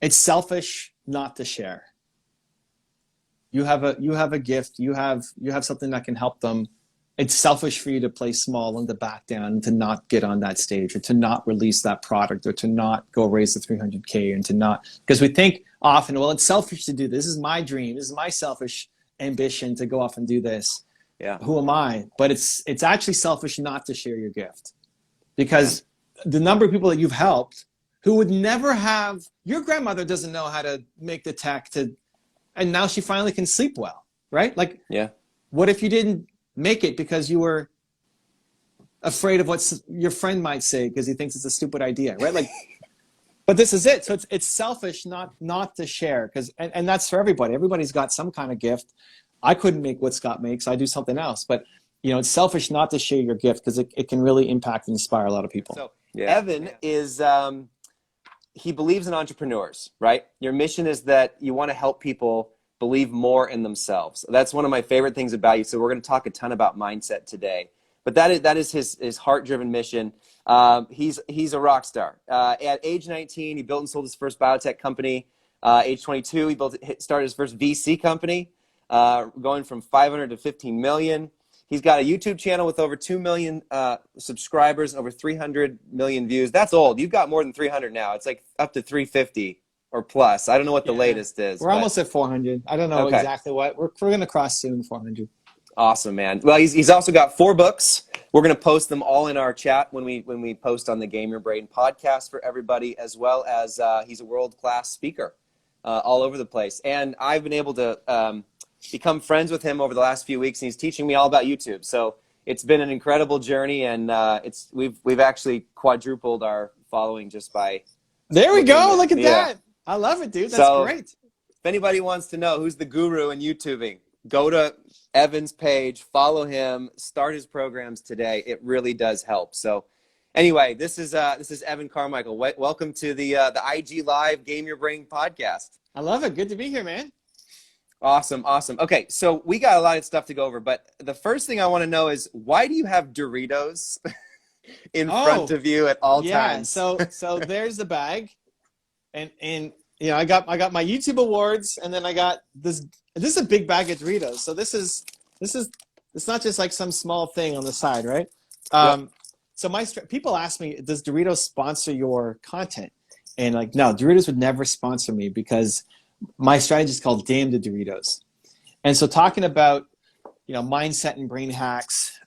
it's selfish not to share. You have a gift. You have something that can help them. It's selfish for you to play small and to back down and to not get on that stage or to not release that product or to not go raise the 300K and to not, because we think often, well, it's selfish to do this. This is my dream. This is my selfish ambition to go off and do this. Yeah. Who am I? But it's actually selfish not to share your gift, because the number of people that you've helped who would never have, your grandmother doesn't know how to make the tech and now she finally can sleep well, right? Like, yeah. What if you didn't make it because you were afraid of what your friend might say because he thinks it's a stupid idea, right? Like, but this is it. So it's selfish not to share, and that's for everybody. Everybody's got some kind of gift. I couldn't make what Scott makes. I do something else, but it's selfish not to share your gift because it can really impact and inspire a lot of people. So Evan is, he believes in entrepreneurs, right? Your mission is that you want to help people believe more in themselves. That's one of my favorite things about you. So we're going to talk a ton about mindset today, but that is his heart-driven mission. He's a rock star. At age 19, he built and sold his first biotech company. Age 22, he started his first VC company, going from 500 to 15 million. He's got a YouTube channel with over 2 million subscribers and over 300 million views. That's old. You've got more than 300 now. It's like up to 350 or plus. I don't know what the latest is. We're almost at 400. I don't know exactly what. We're going to cross soon 400. Awesome, man. Well, he's also got 4 books. We're going to post them all in our chat when we post on the Game Your Brain podcast for everybody, as well as he's a world-class speaker all over the place. And I've been able to become friends with him over the last few weeks, and he's teaching me all about YouTube. So it's been an incredible journey, and we've actually quadrupled our following just by. There we go. Look at that. I love it, dude. That's great. If anybody wants to know who's the guru in YouTubing, go to Evan's page, follow him, start his programs today. It really does help. So anyway, this is Evan Carmichael. Welcome to the IG Live Game Your Brain podcast. I love it. Good to be here, man. Awesome. Okay, so we got a lot of stuff to go over, but the first thing I want to know is, why do you have Doritos in front of you at all times? So there's the bag, and I got my YouTube awards, and then I got this. This is a big bag of Doritos. So this is it's not just like some small thing on the side, right? So people ask me, does Doritos sponsor your content? And like, no, Doritos would never sponsor me, because my strategy is called Damn the Doritos. And so talking about, mindset and brain hacks,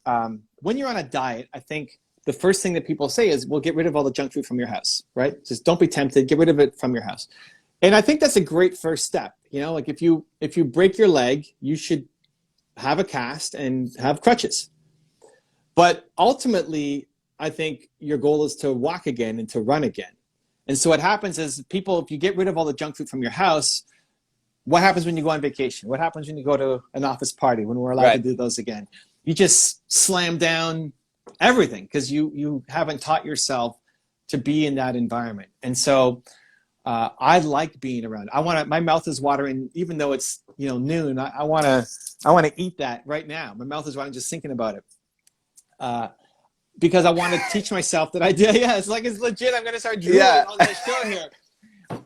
when you're on a diet, I think the first thing that people say is, well, get rid of all the junk food from your house, right? Just don't be tempted, get rid of it from your house. And I think that's a great first step. Like if you break your leg, you should have a cast and have crutches. But ultimately, I think your goal is to walk again and to run again. And so what happens is, if you get rid of all the junk food from your house, what happens when you go on vacation? What happens when you go to an office party, when we're allowed to do those again? You just slam down everything because you haven't taught yourself to be in that environment. And so I like being around. My mouth is watering, even though it's noon. I want to eat that right now. My mouth is watering just thinking about it. Because I want to teach myself that idea. Yeah, it's legit. I'm going to start drooling on the show here.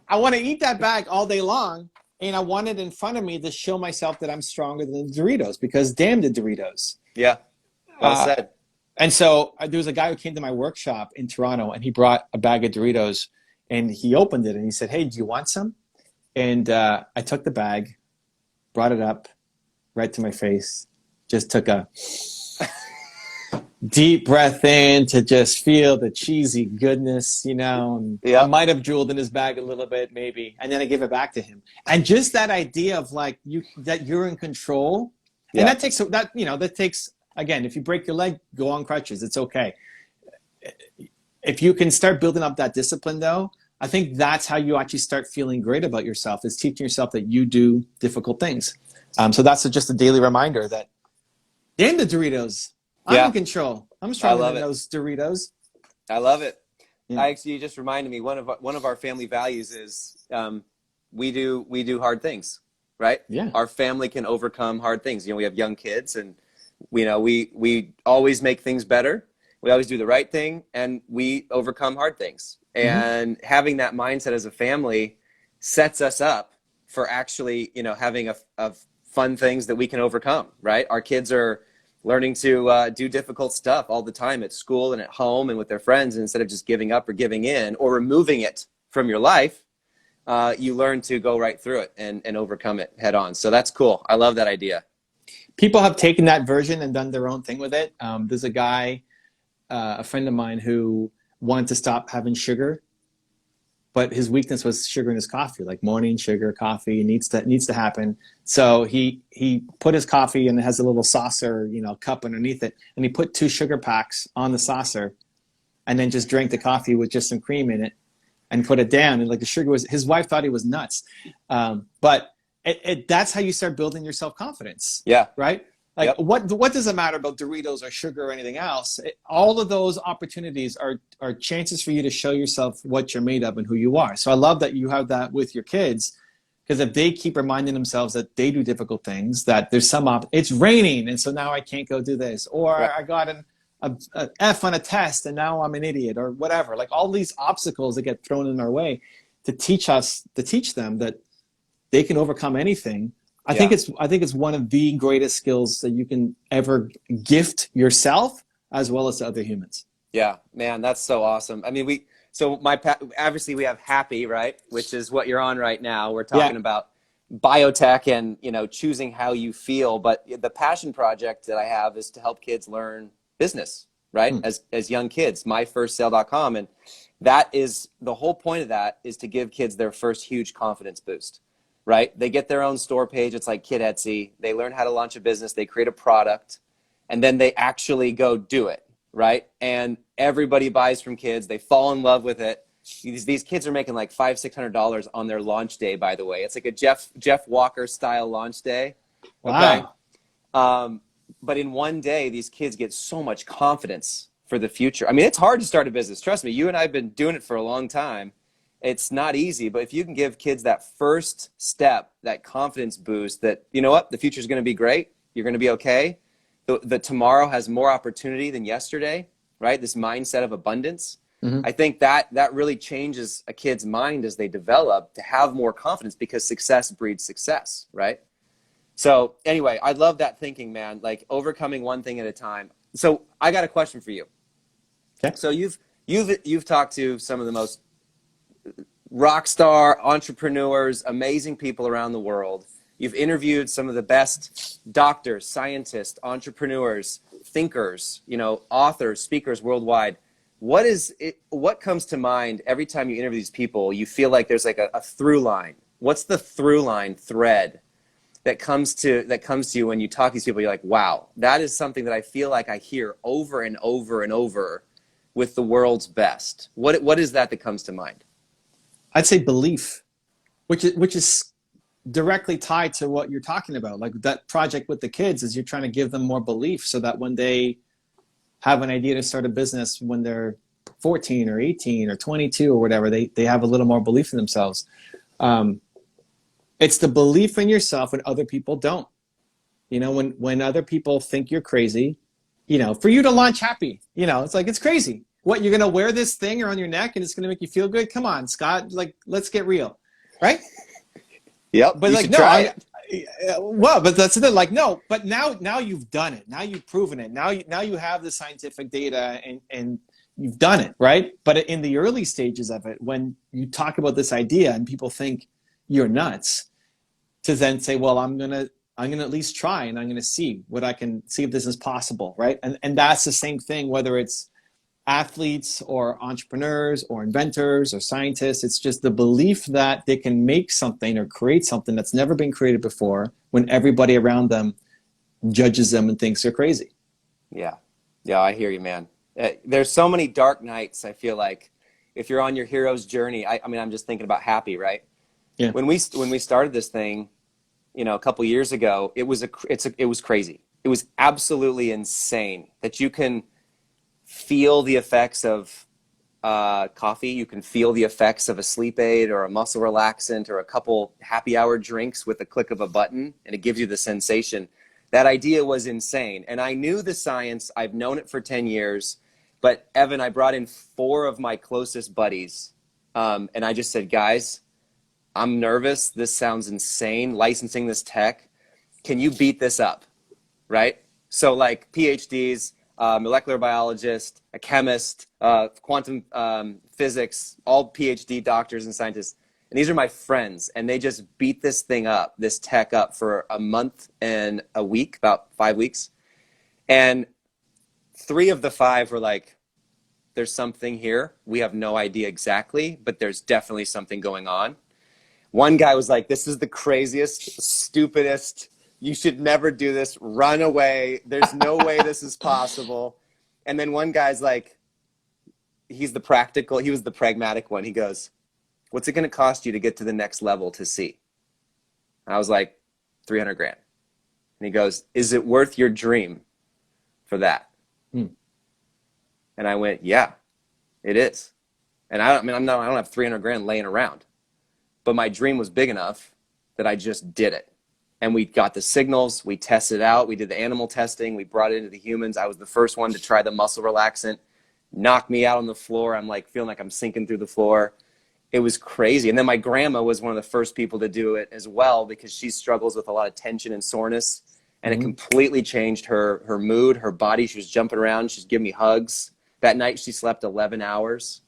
I want to eat that bag all day long, and I want it in front of me to show myself that I'm stronger than the Doritos, because damn the Doritos. Yeah, well said. And so there was a guy who came to my workshop in Toronto, and he brought a bag of Doritos, and he opened it, and he said, hey, do you want some? And I took the bag, brought it up right to my face, just took a deep breath in to just feel the cheesy goodness, and I might have drooled in his bag a little bit, maybe, and then I give it back to him. And just that idea of that you're in control, and that takes again, if you break your leg, go on crutches, it's okay. If you can start building up that discipline, though, I think that's how you actually start feeling great about yourself, is teaching yourself that you do difficult things. So that's just a daily reminder that, damn the Doritos, I'm in control. I'm stronger than those Doritos. I love it. Yeah. You just reminded me, one of our family values is we do hard things, right? Yeah. Our family can overcome hard things. We have young kids, and we always make things better. We always do the right thing, and we overcome hard things. And having that mindset as a family sets us up for actually, having a fun things that we can overcome, right? Our kids are learning to do difficult stuff all the time at school and at home and with their friends. And instead of just giving up or giving in or removing it from your life, you learn to go right through it and overcome it head on. So that's cool. I love that idea. People have taken that version and done their own thing with it. There's a guy, a friend of mine, who wanted to stop having sugar, but his weakness was sugar in his coffee, like morning sugar, coffee needs to happen. So he put his coffee and it has a little saucer, cup underneath it. And he put 2 sugar packs on the saucer and then just drank the coffee with just some cream in it and put it down. And like the sugar was, his wife thought he was nuts. But that's how you start building your self-confidence. Yeah. Right? Like, yep. What does it matter about Doritos or sugar or anything else? All of those opportunities are chances for you to show yourself what you're made of and who you are. So I love that you have that with your kids, because if they keep reminding themselves that they do difficult things, that there's it's raining and so now I can't go do this, or right. I got an F on a test and now I'm an idiot, or whatever. Like all these obstacles that get thrown in our way to teach them that they can overcome anything. I think it's one of the greatest skills that you can ever gift yourself as well as to other humans. Yeah, man, that's so awesome. I mean, obviously we have Happy, right? Which is what you're on right now. We're talking about biotech and, choosing how you feel. But the passion project that I have is to help kids learn business, right? As young kids, myfirstsale.com. And that is the whole point of that, is to give kids their first huge confidence boost. Right? They get their own store page. It's like Kid Etsy. They learn how to launch a business. They create a product, and then they actually go do it. Right? And everybody buys from kids. They fall in love with it. These kids are making like $500-$600 on their launch day, by the way. It's like a Jeff Walker style launch day. Okay? Wow. But in one day, these kids get so much confidence for the future. I mean, it's hard to start a business. Trust me. You and I have been doing it for a long time. It's not easy, but if you can give kids that first step, that confidence boost, that, you know what, the future is going to be great. You're going to be okay. The tomorrow has more opportunity than yesterday, right? This mindset of abundance. I think that really changes a kid's mind as they develop to have more confidence, because success breeds success, right? So anyway, I love that thinking, man, like overcoming one thing at a time. So I got a question for you. Okay. So you've talked to some of the most rock star entrepreneurs, amazing people around the world. You've interviewed some of the best doctors, scientists, entrepreneurs, thinkers, authors, speakers worldwide. What comes to mind every time you interview these people? You feel like there's like a through line. What's the through line thread that comes to you when you talk to these people? You're like, wow, that is something that I feel like I hear over and over and over with the world's best. What is that comes to mind? I'd say belief, which is directly tied to what you're talking about. Like that project with the kids is you're trying to give them more belief so that when they have an idea to start a business when they're 14 or 18 or 22 or whatever, they have a little more belief in themselves. It's the belief in yourself when other people don't. When other people think you're crazy, for you to launch Happy, it's like, it's crazy. What, you're going to wear this thing around your neck and it's going to make you feel good? Come on, Scott, like, let's get real, right? Yep. But you like, should no, try it. well, but that's the thing. Like, no, but now you've done it. Now you've proven it. Now you have the scientific data and you've done it, right? But in the early stages of it, when you talk about this idea and people think you're nuts, to then say, well, I'm gonna at least try and I'm gonna see if this is possible, right? And that's the same thing, whether it's athletes or entrepreneurs or inventors or scientists. It's just the belief that they can make something or create something that's never been created before when everybody around them judges them and thinks they're crazy. Yeah, I hear you, man. There's so many dark nights. I feel like if you're on your hero's journey, I mean, I'm just thinking about Happy, right? Yeah. When we started this thing, a couple years ago, it was crazy. It was absolutely insane that you can feel the effects of coffee. You can feel the effects of a sleep aid or a muscle relaxant or a couple happy hour drinks with a click of a button, and it gives you the sensation. That idea was insane. And I knew the science. I've known it for 10 years. But Evan, I brought in 4 of my closest buddies. And I just said, guys, I'm nervous. This sounds insane. Licensing this tech. Can you beat this up? Right? So like PhDs, molecular biologist, a chemist, quantum physics, all PhD doctors and scientists. And these are my friends. And they just beat this thing up, this tech up for a month and a week, about 5 weeks. And 3 of the 5 were like, there's something here. We have no idea exactly, but there's definitely something going on. One guy was like, this is the craziest, stupidest, you should never do this, run away. There's no way this is possible. And then one guy's like, he was the pragmatic one. He goes, what's it going to cost you to get to the next level to see? I was like, 300 grand. And he goes, is it worth your dream for that? And I went, yeah, it is. And I don't have 300 grand laying around, but my dream was big enough that I just did it. And we got the signals, we tested it out, we did the animal testing, we brought it into the humans. I was the first one to try the muscle relaxant, knocked me out on the floor. I'm like feeling like I'm sinking through the floor. It was crazy. And then my grandma was one of the first people to do it as well, because she struggles with a lot of tension and soreness. And it completely changed her mood, her body. She was jumping around. She's giving me hugs. That night she slept 11 hours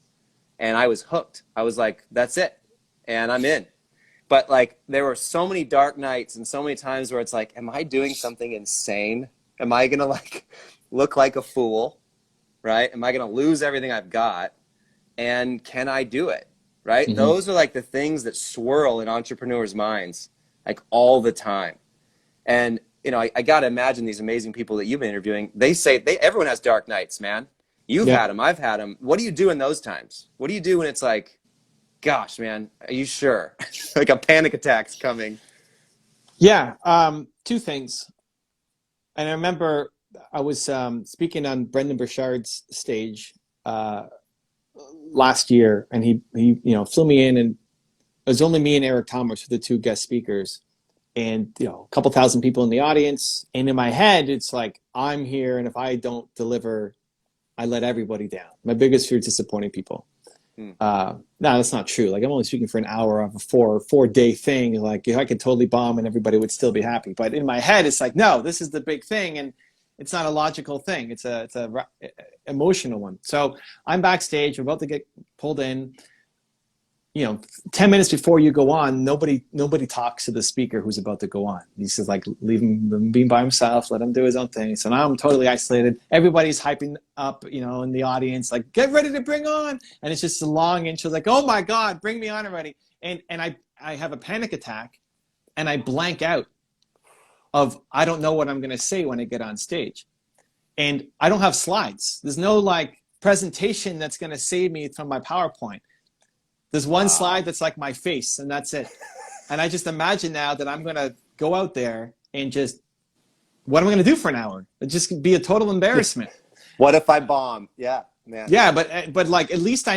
and I was hooked. I was like, that's it. And I'm in. But like, there were so many dark nights and so many times where it's like, am I doing something insane? Am I going to like look like a fool? Right? Am I going to lose everything I've got? And can I do it? Right? Those are like the things that swirl in entrepreneurs' minds like all the time. And you know, I got to imagine these amazing people that you've been interviewing. They say everyone has dark nights, man. You've had them. I've had them. What do you do in those times? What do you do when it's like, gosh, man, are you sure? Like a panic attack's coming. Yeah. 2 things. And I remember I was speaking on Brendan Burchard's stage last year, and he flew me in, and it was only me and Eric Thomas were the 2 guest speakers. And, a couple thousand people in the audience. And in my head, it's like, I'm here, and if I don't deliver, I let everybody down. My biggest fear is disappointing people. No, that's not true. Like, I'm only speaking for an hour of a 4-day thing. Like, I could totally bomb and everybody would still be happy. But in my head, it's like, no, this is the big thing. And it's not a logical thing. It's a emotional one. So I'm backstage. I'm about to get pulled in. 10 minutes before you go on, nobody talks to the speaker who's about to go on. He says, like, leave him be by himself, let him do his own thing. So now I'm totally isolated. Everybody's hyping up, in the audience, like, get ready to bring on. And it's just a long intro, like, oh my God, bring me on already. And I have a panic attack, and I blank out of, I don't know what I'm going to say when I get on stage. And I don't have slides. There's no like presentation that's going to save me from my PowerPoint. There's one slide that's like my face, and that's it. And I just imagine now that I'm going to go out there and just, what am I going to do for an hour? It just be a total embarrassment. What if I bomb? Yeah, man. Yeah, but like, at least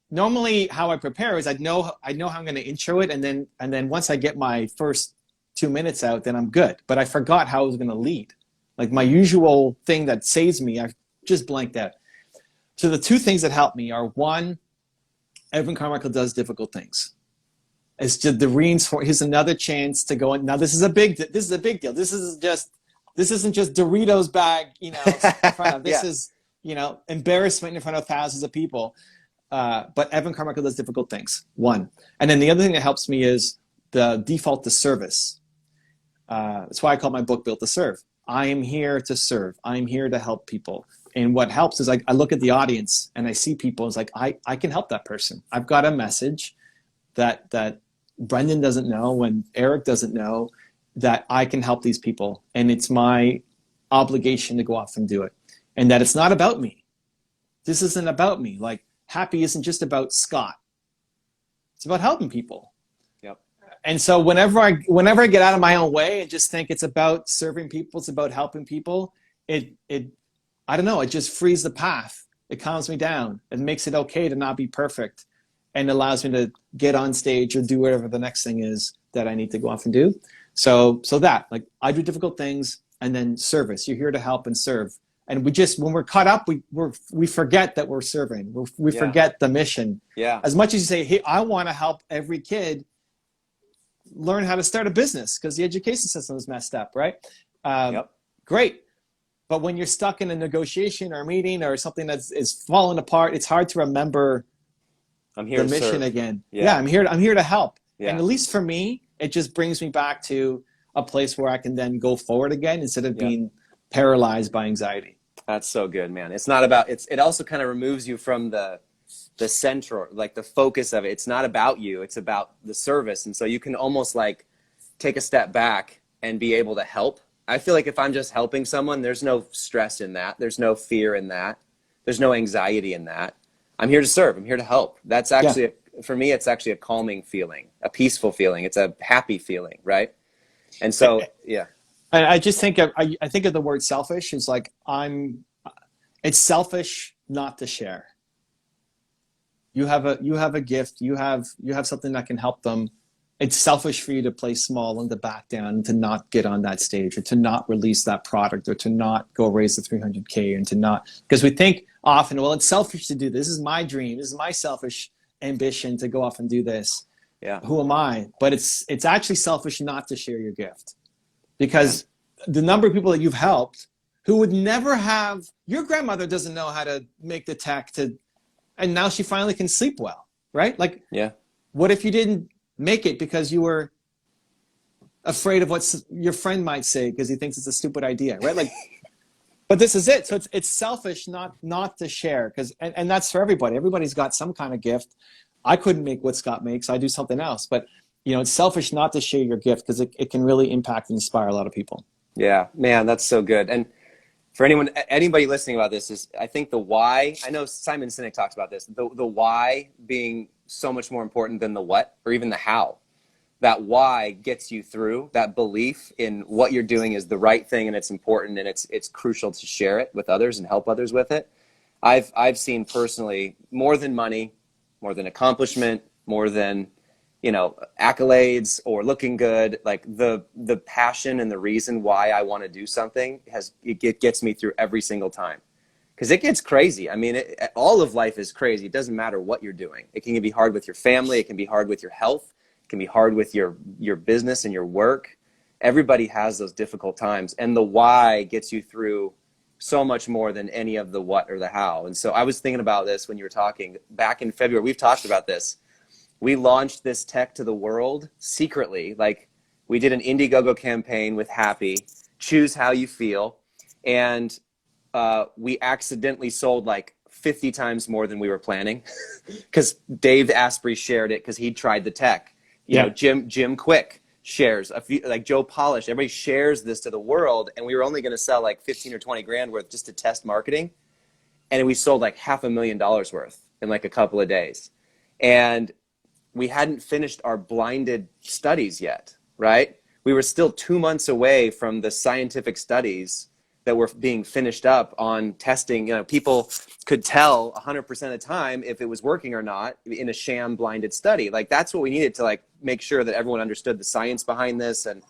normally how I prepare is I know how I'm going to intro it, and then once I get my first 2 minutes out, then I'm good. But I forgot how I was going to lead. Like, my usual thing that saves me, I just blanked out. So the 2 things that help me are, 1, Evan Carmichael does difficult things. It's just the reinforce. Here's another chance to go in. Now this is a big deal. This isn't just Doritos bag, in front of. This is, embarrassment in front of thousands of people. But Evan Carmichael does difficult things. 1. And then the other thing that helps me is the default to service. That's why I call my book Built to Serve. I am here to serve. I'm here to help people. And what helps is, like, I look at the audience and I see people. It's like, I can help that person. I've got a message that Brendan doesn't know and Eric doesn't know, that I can help these people. And it's my obligation to go off and do it. And that it's not about me. This isn't about me. Like, Happy isn't just about Scott. It's about helping people. Yep. And so whenever I get out of my own way and just think it's about serving people, it's about helping people, I don't know, it just frees the path. It calms me down. It makes it okay to not be perfect, and allows me to get on stage or do whatever the next thing is that I need to go off and do. So that, like, I do difficult things, and then service. You're here to help and serve. And when we're caught up, we forget that we're serving. We forget the mission. Yeah. As much as you say, hey, I want to help every kid, learn how to start a business because the education system is messed up, right? Yep. Great. But when you're stuck in a negotiation or a meeting or something is falling apart, it's hard to remember I'm here the to mission serve. again. Yeah. Yeah, I'm here to help. Yeah. And at least for me, it just brings me back to a place where I can then go forward again instead of being paralyzed by anxiety. That's so good, man. It's not about, it also kind of removes you from the center, like the focus of it. It's not about you, it's about the service. And so you can almost like take a step back and be able to help. I feel like if I'm just helping someone, there's no stress in that. There's no fear in that. There's no anxiety in that. I'm here to serve. I'm here to help. That's actually, for me, it's actually a calming feeling, a peaceful feeling. It's a happy feeling, right? And so, yeah. I just think I think of the word selfish as like it's selfish not to share. You have a gift, you have something that can help them. It's selfish for you to play small and to back down and to not get on that stage or to not release that product or to not go raise the 300K and to not, because we think often, well, it's selfish to do this. This is my dream. This is my selfish ambition to go off and do this. Yeah. Who am I? But it's actually selfish not to share your gift, because the number of people that you've helped who would never have, your grandmother doesn't know how to make the tech and now she finally can sleep well, right? Like, what if you didn't make it because you were afraid of what your friend might say because he thinks it's a stupid idea, right? Like, but this is it. So it's selfish not to share, and that's for everybody. Everybody's got some kind of gift. I couldn't make what Scott makes. I do something else. But it's selfish not to share your gift because it can really impact and inspire a lot of people. Yeah, man, that's so good. And for anybody listening about this, is I think the why, I know Simon Sinek talks about this, the why being so much more important than the what or even the how. That why gets you through, that belief in what you're doing is the right thing and it's important and it's crucial to share it with others and help others with it. I've seen personally more than money, more than accomplishment, more than accolades or looking good, like the passion and the reason why I want to do something it gets me through every single time, because it gets crazy. I mean, all of life is crazy. It doesn't matter what you're doing. It can be hard with your family. It can be hard with your health. It can be hard with your business and your work. Everybody has those difficult times, and the why gets you through so much more than any of the what or the how. And so I was thinking about this when you were talking back in February. We've talked about this. We launched this tech to the world secretly. Like, we did an Indiegogo campaign with Happy, Choose How You Feel. And we accidentally sold like 50 times more than we were planning because Dave Asprey shared it because he tried the tech. You know, Jim Quick shares a few, like Joe Polish. Everybody shares this to the world. And we were only going to sell like 15 or 20 grand worth just to test marketing. And we sold like $500,000 worth in like a couple of days. And we hadn't finished our blinded studies yet, right? We were still 2 months away from the scientific studies that were being finished up on testing. People could tell 100% of the time if it was working or not in a sham blinded study. Like, that's what we needed to like make sure that everyone understood the science behind this. And,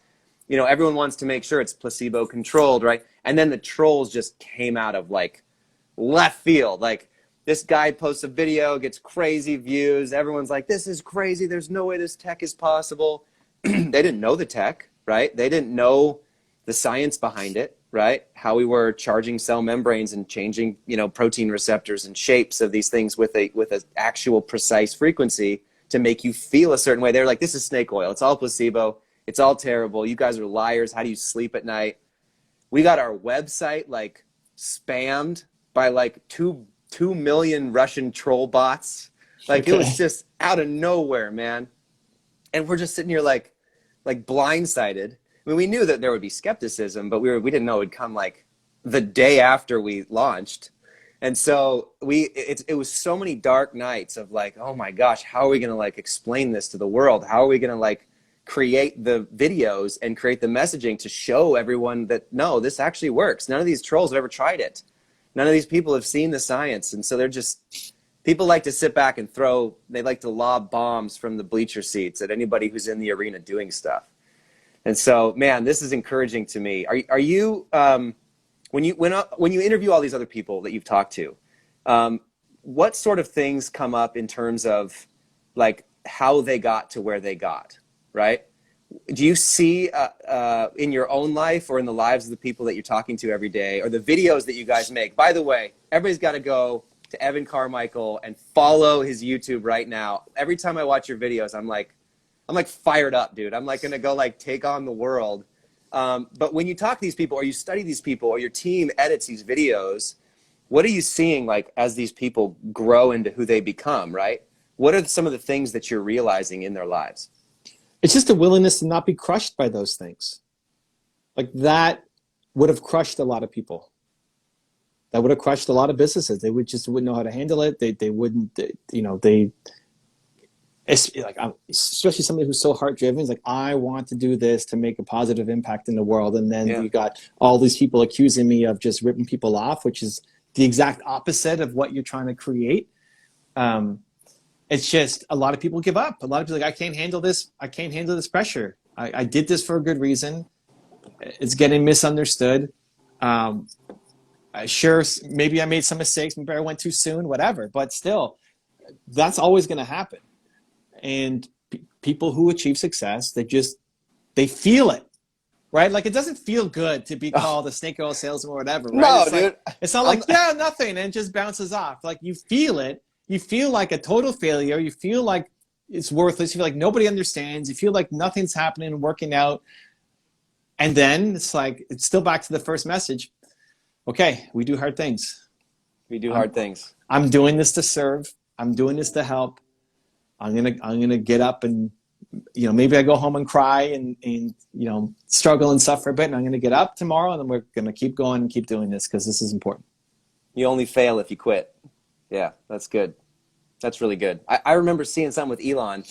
everyone wants to make sure it's placebo controlled, right? And then the trolls just came out of like left field. Like, this guy posts a video, gets crazy views. Everyone's like, this is crazy. There's no way this tech is possible. They didn't know the tech, right? They didn't know the science behind it, right? How we were charging cell membranes and changing, protein receptors and shapes of these things with an actual precise frequency to make you feel a certain way. They're like, this is snake oil. It's all placebo. It's all terrible. You guys are liars. How do you sleep at night? We got our website like spammed by like 2 million Russian troll bots. Like, it was just out of nowhere, man. And we're just sitting here like blindsided. I mean, we knew that there would be skepticism, but we didn't know it would come like the day after we launched. And so it was so many dark nights of like, oh my gosh, how are we going to like explain this to the world? How are we going to like create the videos and create the messaging to show everyone that no, this actually works. None of these trolls have ever tried it. None of these people have seen the science. And so people like to sit back and they like to lob bombs from the bleacher seats at anybody who's in the arena doing stuff. And so, man, this is encouraging to me. Are you, when you interview all these other people that you've talked to, what sort of things come up in terms of like how they got to where they got, right? do you see in your own life or in the lives of the people that you're talking to every day, or the videos that you guys make? By the way, everybody's got to go to Evan Carmichael and follow his YouTube right now. Every time I watch your videos, I'm like fired up, dude. I'm like going to go like take on the world. But when you talk to these people or you study these people or your team edits these videos, what are you seeing like as these people grow into who they become, right? What are some of the things that you're realizing in their lives? It's just a willingness to not be crushed by those things. Like that would have crushed a lot of people. That would have crushed a lot of businesses. They wouldn't know how to handle it. They wouldn't, especially somebody who's so heart driven is like, I want to do this to make a positive impact in the world. And then you got all these people accusing me of just ripping people off, which is the exact opposite of what you're trying to create. It's just a lot of people give up. A lot of people are like, I can't handle this. I can't handle this pressure. I did this for a good reason. It's getting misunderstood. Sure, maybe I made some mistakes. Maybe I went too soon, whatever. But still, that's always going to happen. And people who achieve success, they feel it, right? Like it doesn't feel good to be called a snake oil salesman or whatever, right? No, it's dude. Like, it's not like, yeah, nothing, and it just bounces off. Like you feel it. You feel like a total failure. You feel like it's worthless. You feel like nobody understands. You feel like nothing's happening and working out. And then it's like, it's still back to the first message. Okay, we do hard things. We do hard things. I'm doing this to serve. I'm doing this to help. I'm gonna get up and maybe I go home and cry and struggle and suffer a bit, and I'm gonna get up tomorrow and then we're gonna keep going and keep doing this because this is important. You only fail if you quit. Yeah, that's good. That's really good. I remember seeing something with Elon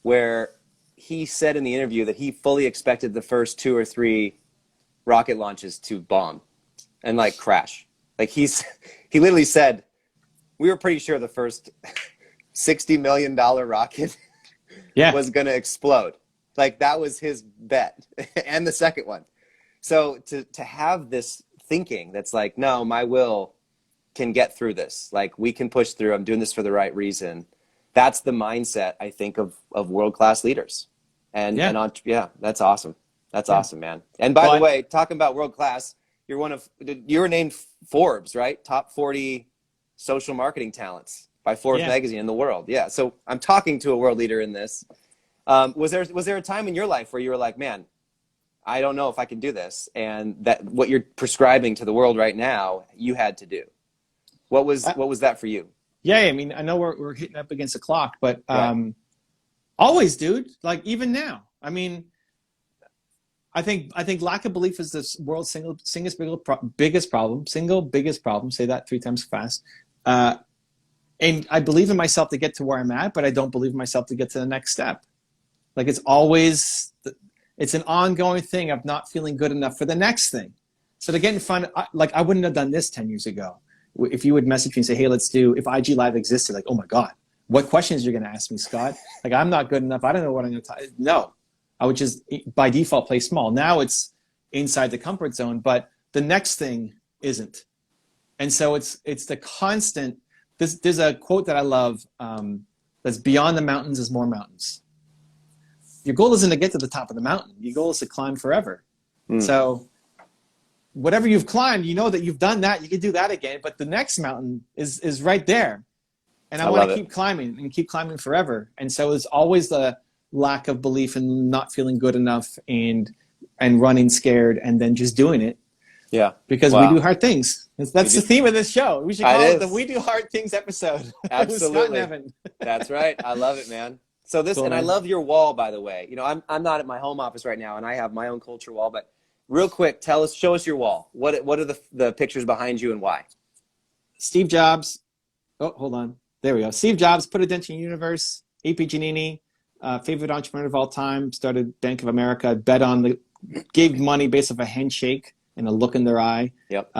where he said in the interview that he fully expected the first 2 or 3 rocket launches to bomb and like crash. Like he literally said, we were pretty sure the first $60 million rocket was going to explode. Like that was his bet and the second one. So to have this thinking that's like, no, my will can get through this. Like we can push through. I'm doing this for the right reason. That's the mindset, I think, of world-class leaders. And that's awesome. That's awesome, man. And by the way, talking about world-class, you were named Forbes, right? Top 40 social marketing talents by Forbes magazine in the world. Yeah. So I'm talking to a world leader in this. Was there a time in your life where you were like, man, I don't know if I can do this, and that what you're prescribing to the world right now, you had to do? What was that for you? Yeah, I mean, I know we're hitting up against the clock, but always, dude. Like even now, I mean, I think lack of belief is the world's single biggest problem. Say that 3 times fast. And I believe in myself to get to where I'm at, but I don't believe in myself to get to the next step. Like it's an ongoing thing of not feeling good enough for the next thing. So to get in front, like I wouldn't have done this 10 years ago. If you would message me and say, hey, if IG Live existed, like, oh my God, what questions you're going to ask me, Scott? Like, I'm not good enough. I don't know what I'm going to talk. No, I would just by default play small. Now it's inside the comfort zone, but the next thing isn't. And so it's the constant, there's a quote that I love that's beyond the mountains is more mountains. Your goal isn't to get to the top of the mountain. Your goal is to climb forever. So whatever you've climbed, you know that you've done that. You can do that again, but the next mountain is right there. And I want to keep climbing and keep climbing forever. And so it's always the lack of belief and not feeling good enough and running scared and then just doing it. Yeah. Because we do hard things. That's the theme of this show. We should call it the We Do Hard Things episode. Absolutely. That's right. I love it, man. So this, cool, and man. I love your wall, by the way. I'm not at my home office right now and I have my own culture wall, but real quick, show us your wall. What are the pictures behind you and why? Steve Jobs. Oh, hold on. There we go. Steve Jobs, put a dent in the universe. A.P. Giannini, favorite entrepreneur of all time, started Bank of America, gave money based off a handshake and a look in their eye. Yep.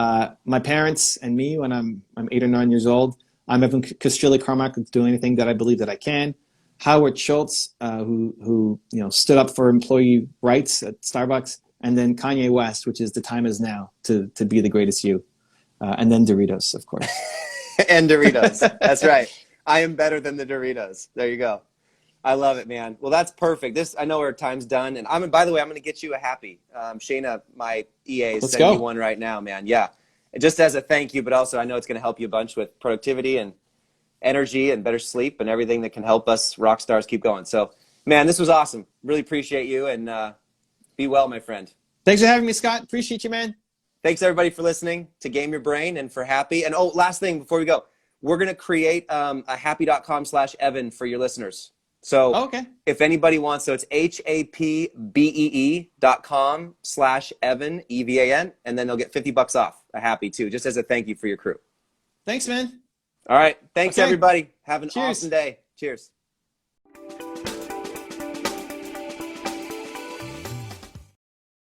My parents and me, when I'm 8 or 9 years old, I'm Evan Carmichael doing anything that I believe that I can. Howard Schultz, who stood up for employee rights at Starbucks, and then Kanye West, which is the time is now to be the greatest you, and then Doritos, of course. And Doritos. That's right. I am better than the Doritos. There you go. I love it, man. Well, that's perfect. I know our time's done, and by the way, I'm going to get you a happy. Shayna, my EA, is Let's sending you go. one right now, man. Yeah, just as a thank you, but also I know it's going to help you a bunch with productivity and energy and better sleep and everything that can help us rock stars keep going. So, man, this was awesome. Really appreciate you, and be well, my friend. Thanks for having me, Scott. Appreciate you, man. Thanks, everybody, for listening to Game Your Brain and for Happy. And, oh, last thing before we go. We're going to create a happy.com/Evan for your listeners. So Oh, okay. if anybody wants, so it's HAPBEE.com/Evan, EVAN, and then they'll get $50 off a Happy too, just as a thank you for your crew. Thanks, man. All right. Thanks, Okay. everybody. Have an Cheers. awesome day. Cheers.